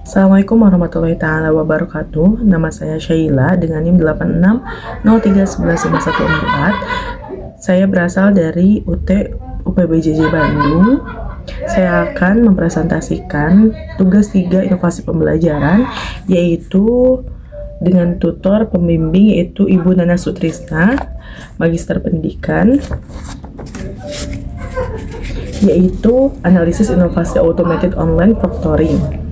Assalamualaikum warahmatullahi taala wabarakatuh. Nama saya Syaila dengan NIM 86031114. Saya berasal dari UPBJJ Bandung. Saya akan mempresentasikan tugas 3 inovasi pembelajaran, yaitu dengan tutor pembimbing yaitu Ibu Nana Sutrisna, Magister Pendidikan, yaitu analisis inovasi automated online proctoring,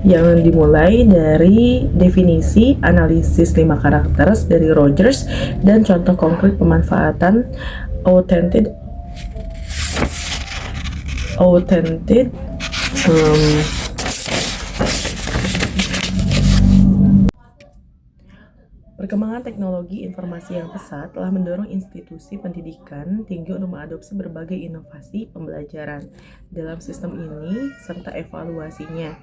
yang dimulai dari definisi analisis 5 karakter dari Rogers dan contoh konkret pemanfaatan authentic Perkembangan teknologi informasi yang pesat telah mendorong institusi pendidikan tinggi untuk mengadopsi berbagai inovasi pembelajaran dalam sistem ini serta evaluasinya.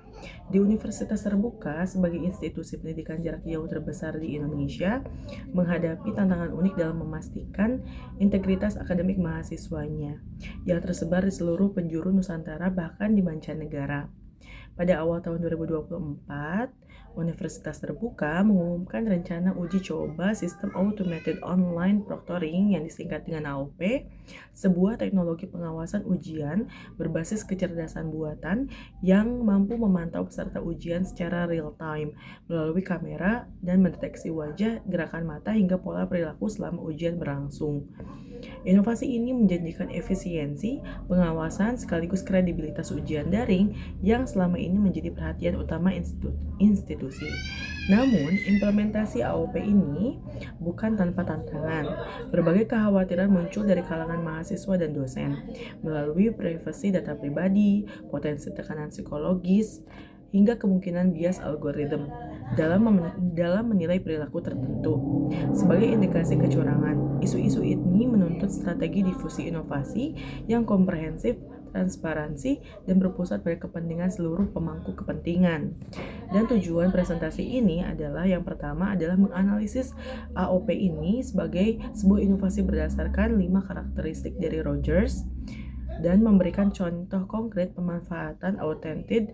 Di universitas terbuka sebagai institusi pendidikan jarak jauh terbesar di Indonesia, menghadapi tantangan unik dalam memastikan integritas akademik mahasiswanya yang tersebar di seluruh penjuru Nusantara bahkan di mancanegara. Pada awal tahun 2024, Universitas Terbuka mengumumkan rencana uji coba sistem Automated Online Proctoring yang disingkat dengan AOP, sebuah teknologi pengawasan ujian berbasis kecerdasan buatan yang mampu memantau peserta ujian secara real-time melalui kamera dan mendeteksi wajah, gerakan mata, hingga pola perilaku selama ujian berlangsung. Inovasi ini menjanjikan efisiensi, pengawasan, sekaligus kredibilitas ujian daring yang selama ini menjadi perhatian utama institusi. Namun, implementasi AOP ini bukan tanpa tantangan. Berbagai kekhawatiran muncul dari kalangan mahasiswa dan dosen, melalui privasi data pribadi, potensi tekanan psikologis, hingga kemungkinan bias algoritma dalam menilai perilaku tertentu. Sebagai indikasi kecurangan, isu-isu ini menuntut strategi difusi inovasi yang komprehensif, transparansi, dan berpusat pada kepentingan seluruh pemangku kepentingan. Dan tujuan presentasi ini adalah yang pertama adalah menganalisis AOP ini sebagai sebuah inovasi berdasarkan 5 karakteristik dari Rogers dan memberikan contoh konkret pemanfaatan automated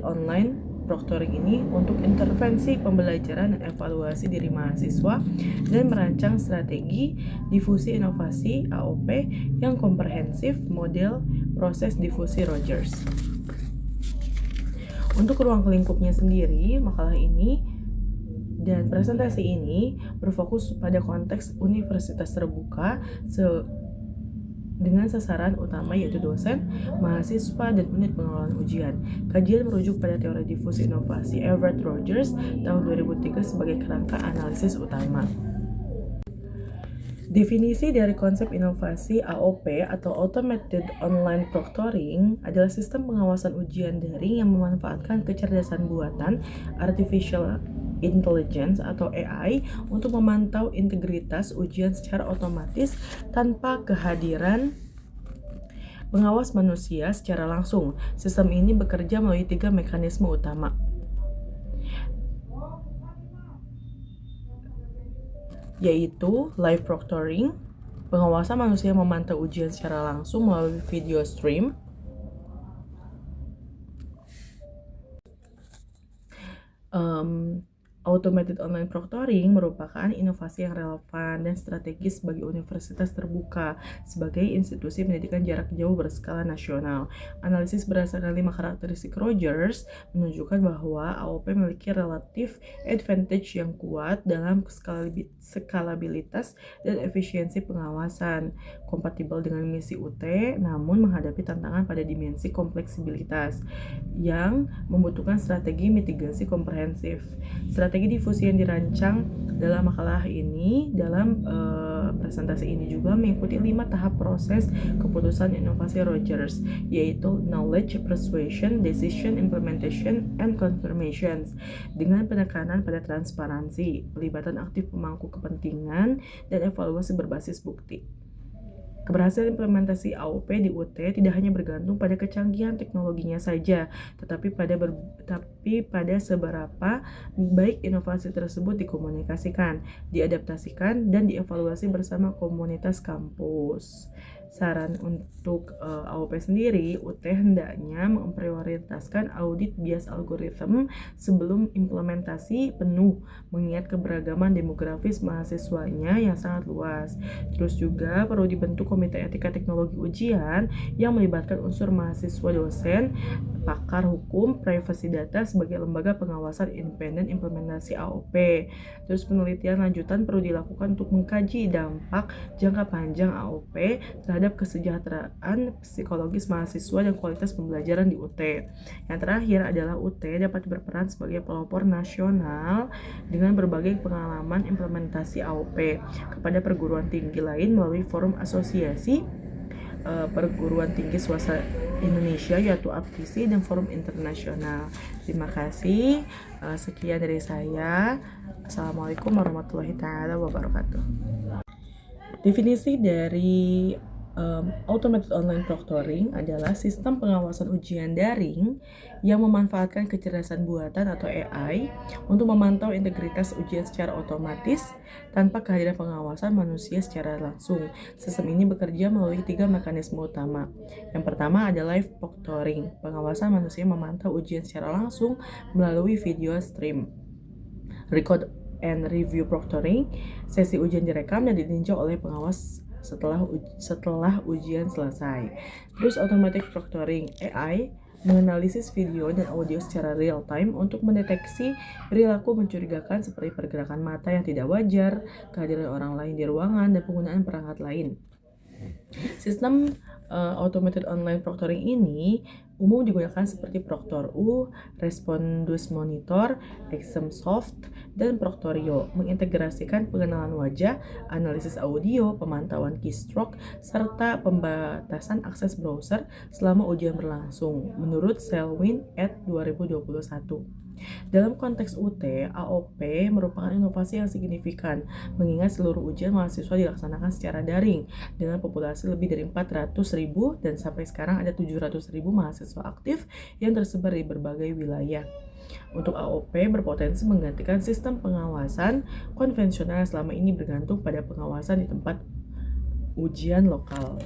online proctoring ini untuk intervensi pembelajaran dan evaluasi diri mahasiswa dan merancang strategi difusi inovasi AOP yang komprehensif model proses difusi Rogers. Untuk ruang lingkupnya sendiri, makalah ini dan presentasi ini berfokus pada konteks universitas terbuka dengan sasaran utama yaitu dosen, mahasiswa, dan unit pengelolaan ujian. Kajian merujuk pada teori difusi inovasi Everett Rogers tahun 2003 sebagai kerangka analisis utama. Definisi dari konsep inovasi AOP atau Automated Online Proctoring adalah sistem pengawasan ujian daring yang memanfaatkan kecerdasan buatan Artificial Intelligence atau AI untuk memantau integritas ujian secara otomatis tanpa kehadiran pengawas manusia secara langsung. Sistem ini bekerja melalui 3 mekanisme utama, yaitu live proctoring, pengawasan manusia memantau ujian secara langsung melalui video stream, Automated Online Proctoring merupakan inovasi yang relevan dan strategis bagi universitas terbuka sebagai institusi pendidikan jarak jauh berskala nasional. Analisis berdasarkan 5 karakteristik Rogers menunjukkan bahwa AOP memiliki relatif advantage yang kuat dalam skalabilitas dan efisiensi pengawasan, kompatibel dengan misi UT, namun menghadapi tantangan pada dimensi kompleksibilitas yang membutuhkan strategi mitigasi komprehensif. Strategi difusi yang dirancang dalam makalah ini, dalam presentasi ini juga mengikuti 5 tahap proses keputusan inovasi Rogers, yaitu knowledge, persuasion, decision, implementation, and confirmations, dengan penekanan pada transparansi, pelibatan aktif pemangku kepentingan, dan evaluasi berbasis bukti. Keberhasilan implementasi AOP di UT tidak hanya bergantung pada kecanggihan teknologinya saja, tetapi pada seberapa baik inovasi tersebut dikomunikasikan, diadaptasikan, dan dievaluasi bersama komunitas kampus. Saran untuk AOP sendiri, UT hendaknya memprioritaskan audit bias algoritma sebelum implementasi penuh, mengingat keberagaman demografis mahasiswanya yang sangat luas. Terus juga perlu dibentuk komite etika teknologi ujian yang melibatkan unsur mahasiswa, dosen, pakar hukum, privasi data sebagai lembaga pengawasan independen implementasi AOP. Terus penelitian lanjutan perlu dilakukan untuk mengkaji dampak jangka panjang AOP terhadap kesejahteraan psikologis mahasiswa dan kualitas pembelajaran di UT. Yang terakhir adalah UT dapat berperan sebagai pelopor nasional dengan berbagai pengalaman implementasi AOP kepada perguruan tinggi lain melalui forum asosiasi perguruan tinggi swasta Indonesia yaitu APTISI dan forum internasional. Terima kasih. Sekian dari saya. Assalamualaikum warahmatullahi wabarakatuh. Definisi dari automated online proctoring adalah sistem pengawasan ujian daring yang memanfaatkan kecerdasan buatan atau AI untuk memantau integritas ujian secara otomatis tanpa kehadiran pengawasan manusia secara langsung. Sistem ini bekerja melalui 3 mekanisme utama. Yang pertama adalah live proctoring. Pengawasan manusia memantau ujian secara langsung melalui video stream. Record and review proctoring. Sesi ujian direkam dan ditinjau oleh pengawas setelah ujian selesai. Terus automatic proctoring, AI menganalisis video dan audio secara real time untuk mendeteksi perilaku mencurigakan seperti pergerakan mata yang tidak wajar, kehadiran orang lain di ruangan, dan penggunaan perangkat lain. Sistem automated online proctoring ini umum digunakan seperti Proctor-U, Respondus Monitor, Examsoft, dan Proctorio, mengintegrasikan pengenalan wajah, analisis audio, pemantauan keystroke, serta pembatasan akses browser selama ujian berlangsung, menurut Selwyn et 2021. Dalam konteks UT, AOP merupakan inovasi yang signifikan, mengingat seluruh ujian mahasiswa dilaksanakan secara daring, dengan populasi lebih dari 400.000 dan sampai sekarang ada 700.000 mahasiswa aktif yang tersebar di berbagai wilayah. Untuk AOP berpotensi menggantikan sistem pengawasan konvensional yang selama ini bergantung pada pengawasan di tempat ujian lokal.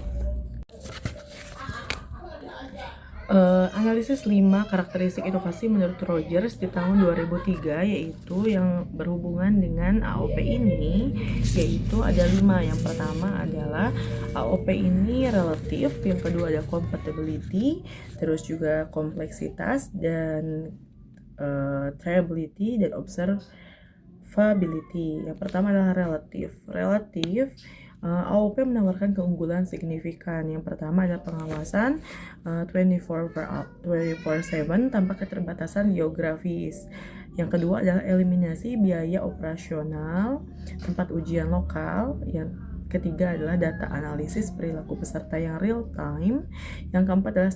Analisis 5 karakteristik inovasi menurut Rogers di tahun 2003 yaitu yang berhubungan dengan AOP ini, yaitu ada 5. Yang pertama adalah AOP ini relatif, yang kedua ada compatibility, terus juga kompleksitas dan triability dan observability. Yang pertama adalah relatif. AOP menawarkan keunggulan signifikan. Yang pertama adalah pengawasan 24/7 tanpa keterbatasan geografis. Yang kedua adalah eliminasi biaya operasional tempat ujian lokal. Yang ketiga adalah data analisis perilaku peserta yang real time. Yang keempat adalah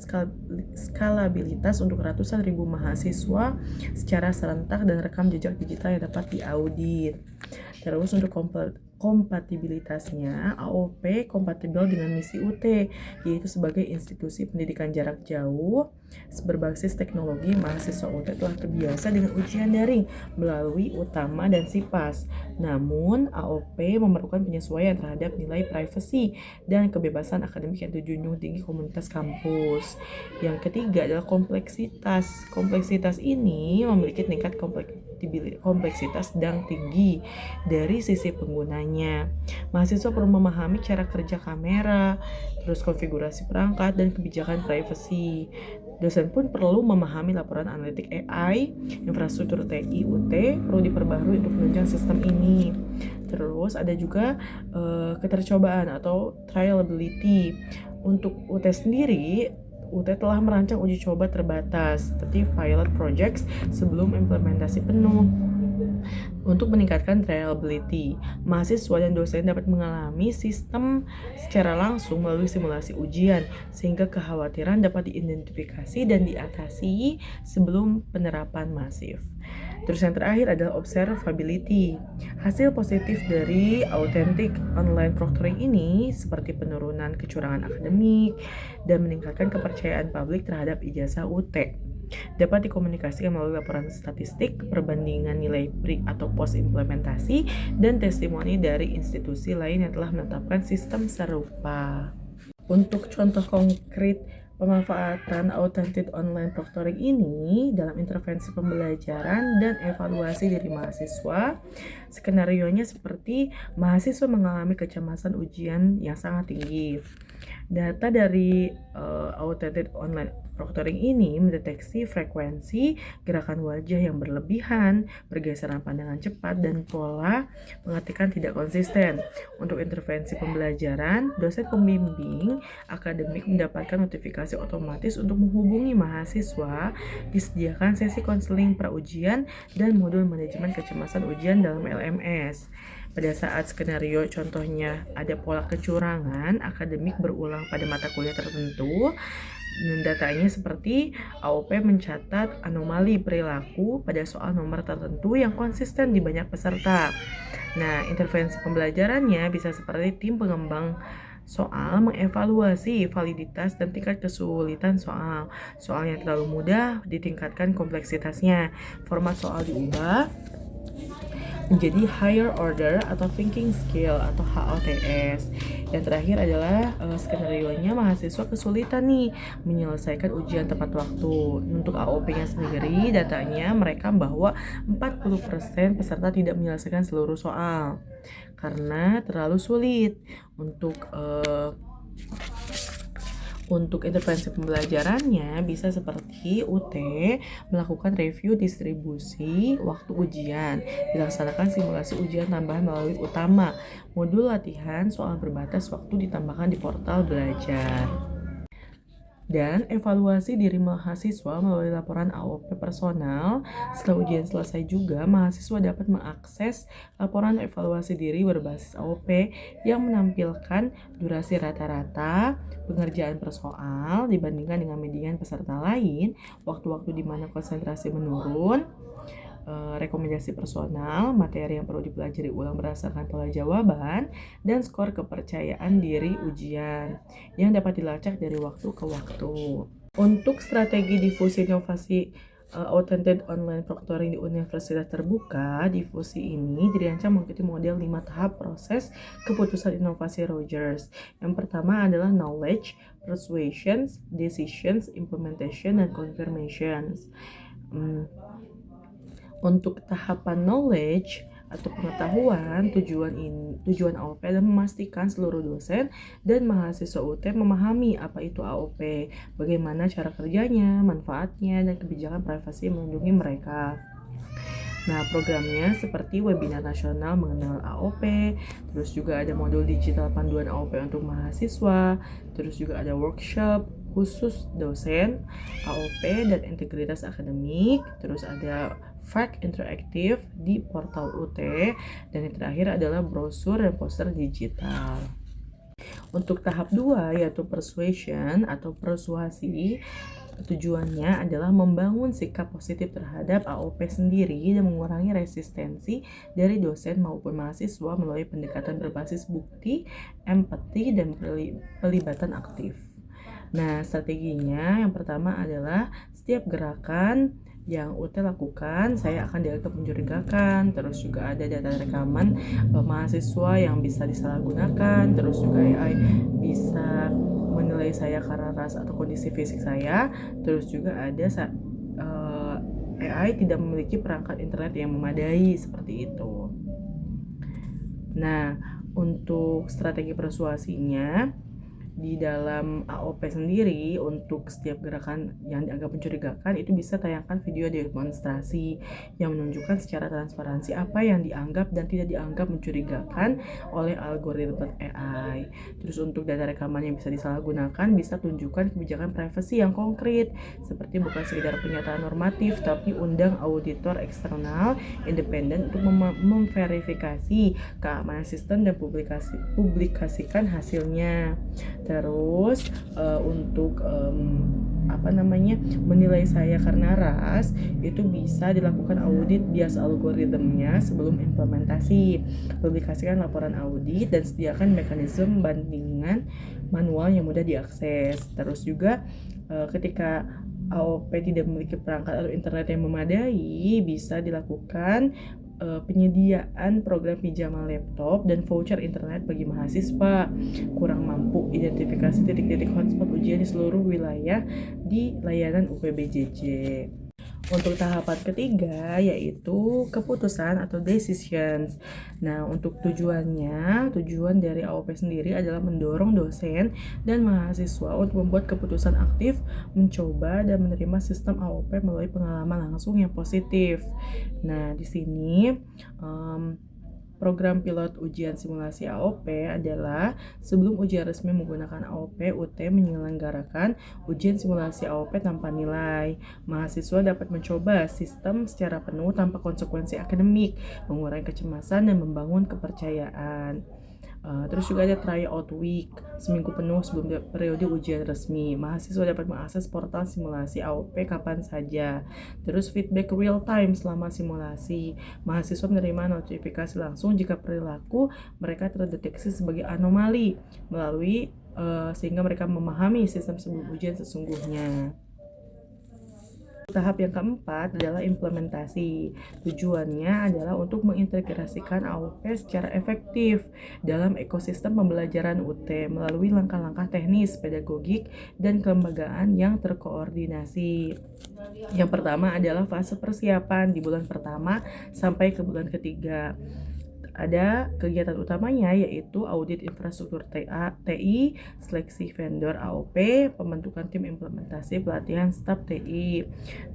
skalabilitas untuk ratusan ribu mahasiswa secara serentak dan rekam jejak digital yang dapat diaudit. Terus untuk kompatibilitasnya, AOP kompatibel dengan misi UT, yaitu sebagai institusi pendidikan jarak jauh berbasis teknologi. Mahasiswa UT telah terbiasa dengan ujian daring melalui Utama dan SIPAS. Namun, AOP memerlukan penyesuaian terhadap nilai privasi dan kebebasan akademik yang dijunjung tinggi komunitas kampus. Yang ketiga adalah kompleksitas. Kompleksitas ini memiliki tingkat kompleksitas sedang tinggi dari sisi penggunanya. Mahasiswa perlu memahami cara kerja kamera, terus konfigurasi perangkat, dan kebijakan privasi. Dosen pun perlu memahami laporan analitik AI, infrastruktur TI UT perlu diperbarui untuk menunjang sistem ini. Terus ada juga ketercobaan atau trialability. Untuk UT sendiri, UT telah merancang uji coba terbatas seperti pilot projects sebelum implementasi penuh. Untuk meningkatkan reliability, mahasiswa dan dosen dapat mengalami sistem secara langsung melalui simulasi ujian, sehingga kekhawatiran dapat diidentifikasi dan diatasi sebelum penerapan masif. Terus yang terakhir adalah observability. Hasil positif dari authentic online proctoring ini seperti penurunan kecurangan akademik dan meningkatkan kepercayaan publik terhadap ijazah UT dapat dikomunikasikan melalui laporan statistik, perbandingan nilai pre atau post implementasi, dan testimoni dari institusi lain yang telah menetapkan sistem serupa. Untuk contoh konkret pemanfaatan Authentic Online Proctoring ini dalam intervensi pembelajaran dan evaluasi diri mahasiswa, skenarionya seperti mahasiswa mengalami kecemasan ujian yang sangat tinggi. Data dari Authentic Online Proctoring ini mendeteksi frekuensi gerakan wajah yang berlebihan, pergeseran pandangan cepat, dan pola pengetikan tidak konsisten. Untuk intervensi pembelajaran, dosen pembimbing akademik mendapatkan notifikasi otomatis untuk menghubungi mahasiswa, disediakan sesi konseling pra-ujian, dan modul manajemen kecemasan ujian dalam LMS. Pada saat skenario contohnya ada pola kecurangan akademik berulang pada mata kuliah tertentu, datanya seperti AOP mencatat anomali perilaku pada soal nomor tertentu yang konsisten di banyak peserta. Nah, intervensi pembelajarannya bisa seperti tim pengembang soal mengevaluasi validitas dan tingkat kesulitan soal. Soal yang terlalu mudah ditingkatkan kompleksitasnya. Format soal diubah menjadi higher order atau thinking skill atau HOTS. Yang terakhir adalah skenario-nya mahasiswa kesulitan nih menyelesaikan ujian tepat waktu. Untuk AOP-nya sendiri, datanya merekam bahwa 40% peserta tidak menyelesaikan seluruh soal karena terlalu sulit. Untuk intervensi pembelajarannya bisa seperti UT melakukan review distribusi waktu ujian, dilaksanakan simulasi ujian tambahan melalui utama, modul latihan soal berbatas waktu ditambahkan di portal belajar. Dan evaluasi diri mahasiswa melalui laporan AOP personal. Setelah ujian selesai juga, mahasiswa dapat mengakses laporan evaluasi diri berbasis AOP yang menampilkan durasi rata-rata, pengerjaan per soal dibandingkan dengan median peserta lain, waktu-waktu di mana konsentrasi menurun, rekomendasi personal, materi yang perlu dipelajari ulang berdasarkan pola jawaban, dan skor kepercayaan diri ujian yang dapat dilacak dari waktu ke waktu. Untuk strategi difusi inovasi Authentic Online Proctoring di Universitas Terbuka, difusi ini dirancang mengikuti model 5 tahap proses keputusan inovasi Rogers. Yang pertama adalah knowledge, persuasion, decisions, implementation, dan confirmations. Untuk tahapan knowledge atau pengetahuan, tujuan AOP adalah memastikan seluruh dosen dan mahasiswa UT memahami apa itu AOP, bagaimana cara kerjanya, manfaatnya, dan kebijakan privasi yang melindungi mereka. Nah, programnya seperti webinar nasional mengenal AOP, terus juga ada modul digital panduan AOP untuk mahasiswa, terus juga ada workshop khusus dosen, AOP dan integritas akademik, terus ada fact interaktif di portal UT, dan yang terakhir adalah brosur dan poster digital. Untuk tahap 2 yaitu persuasion atau persuasi, tujuannya adalah membangun sikap positif terhadap AOP sendiri dan mengurangi resistensi dari dosen maupun mahasiswa melalui pendekatan berbasis bukti, empati, dan pelibatan aktif. Nah, strateginya yang pertama adalah setiap gerakan yang UT lakukan, saya akan dianggap mencurigakan. Terus juga ada data rekaman mahasiswa yang bisa disalahgunakan. Terus juga AI bisa menilai saya karena ras atau kondisi fisik saya. Terus juga ada AI tidak memiliki perangkat internet yang memadai, seperti itu. Nah, untuk strategi persuasinya di dalam AOP sendiri, untuk setiap gerakan yang dianggap mencurigakan itu bisa tayangkan video demonstrasi yang menunjukkan secara transparansi apa yang dianggap dan tidak dianggap mencurigakan oleh algoritma AI. Terus untuk data rekaman yang bisa disalahgunakan, bisa tunjukkan kebijakan privasi yang konkret, seperti bukan sekedar pernyataan normatif tapi undang auditor eksternal independen untuk memverifikasi keamanan sistem dan publikasikan hasilnya. Terus untuk menilai saya karena ras itu bisa dilakukan audit bias algoritmnya sebelum implementasi. Publikasikan laporan audit dan sediakan mekanisme bandingan manual yang mudah diakses. Terus juga ketika AOP tidak memiliki perangkat atau internet yang memadai, bisa dilakukan penyediaan program pinjaman laptop dan voucher internet bagi mahasiswa kurang mampu, identifikasi titik-titik hotspot ujian di seluruh wilayah di layanan UPBJJ. Untuk tahapan ketiga yaitu keputusan atau decisions. Nah, untuk tujuan dari AOP sendiri adalah mendorong dosen dan mahasiswa untuk membuat keputusan aktif, mencoba dan menerima sistem AOP melalui pengalaman langsung yang positif. Nah, di sini program pilot ujian simulasi AOP adalah sebelum ujian resmi menggunakan AOP, UT menyelenggarakan ujian simulasi AOP tanpa nilai. Mahasiswa dapat mencoba sistem secara penuh tanpa konsekuensi akademik, mengurangi kecemasan dan membangun kepercayaan. Terus juga ada tryout week, seminggu penuh sebelum periode ujian resmi. Mahasiswa dapat mengakses portal simulasi AOP kapan saja. Terus feedback real time selama simulasi. Mahasiswa menerima notifikasi langsung jika perilaku mereka terdeteksi sebagai anomali melalui sehingga mereka memahami sistem sebelum ujian sesungguhnya. Tahap yang keempat adalah implementasi. Tujuannya adalah untuk mengintegrasikan AOP secara efektif dalam ekosistem pembelajaran UT melalui langkah-langkah teknis, pedagogik, dan kelembagaan yang terkoordinasi. Yang pertama adalah fase persiapan di bulan pertama sampai ke bulan ketiga. Ada kegiatan utamanya yaitu audit infrastruktur TI, seleksi vendor AOP, pembentukan tim implementasi, pelatihan staf TI.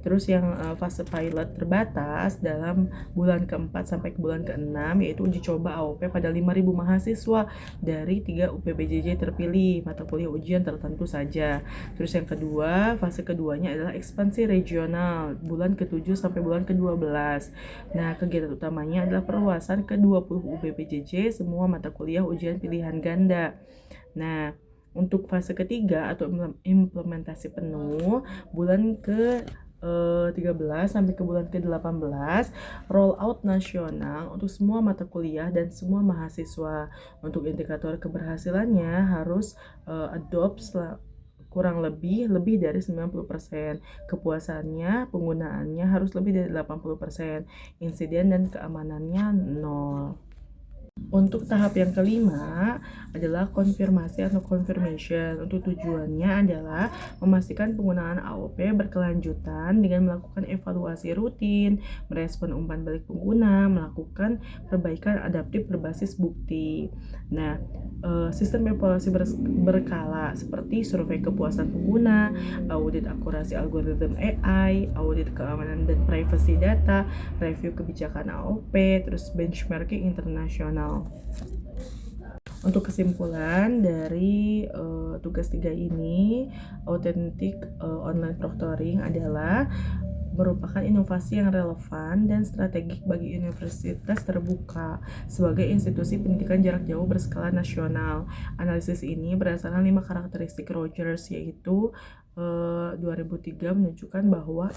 Terus yang fase pilot terbatas dalam bulan keempat sampai ke bulan keenam yaitu uji coba AOP pada 5.000 mahasiswa dari 3 UPBJJ terpilih, mata kuliah ujian tertentu saja. Terus yang kedua, fase keduanya adalah ekspansi regional bulan ke-7 sampai bulan ke-12. Nah, kegiatan utamanya adalah perluasan ke 20 UPBJJ semua mata kuliah ujian pilihan ganda. Nah, untuk fase ketiga atau implementasi penuh bulan ke 13 sampai ke bulan ke-18 roll out nasional untuk semua mata kuliah dan semua mahasiswa. Untuk indikator keberhasilannya harus adopt kurang lebih dari 90%. Kepuasannya, penggunaannya harus lebih dari 80%. Insiden dan keamanannya 0. Untuk tahap yang kelima adalah konfirmasi atau confirmation. Untuk tujuannya adalah memastikan penggunaan AOP berkelanjutan dengan melakukan evaluasi rutin, merespon umpan balik pengguna, melakukan perbaikan adaptif berbasis bukti. Nah, sistem evaluasi berkala seperti survei kepuasan pengguna, audit akurasi algoritma AI, audit keamanan dan privacy data, review kebijakan AOP, terus benchmarking internasional. Untuk kesimpulan dari tugas 3 ini, authentic online proctoring adalah merupakan inovasi yang relevan dan strategik bagi universitas terbuka sebagai institusi pendidikan jarak jauh berskala nasional. Analisis ini berdasarkan 5 karakteristik Rogers, yaitu 2003 menunjukkan bahwa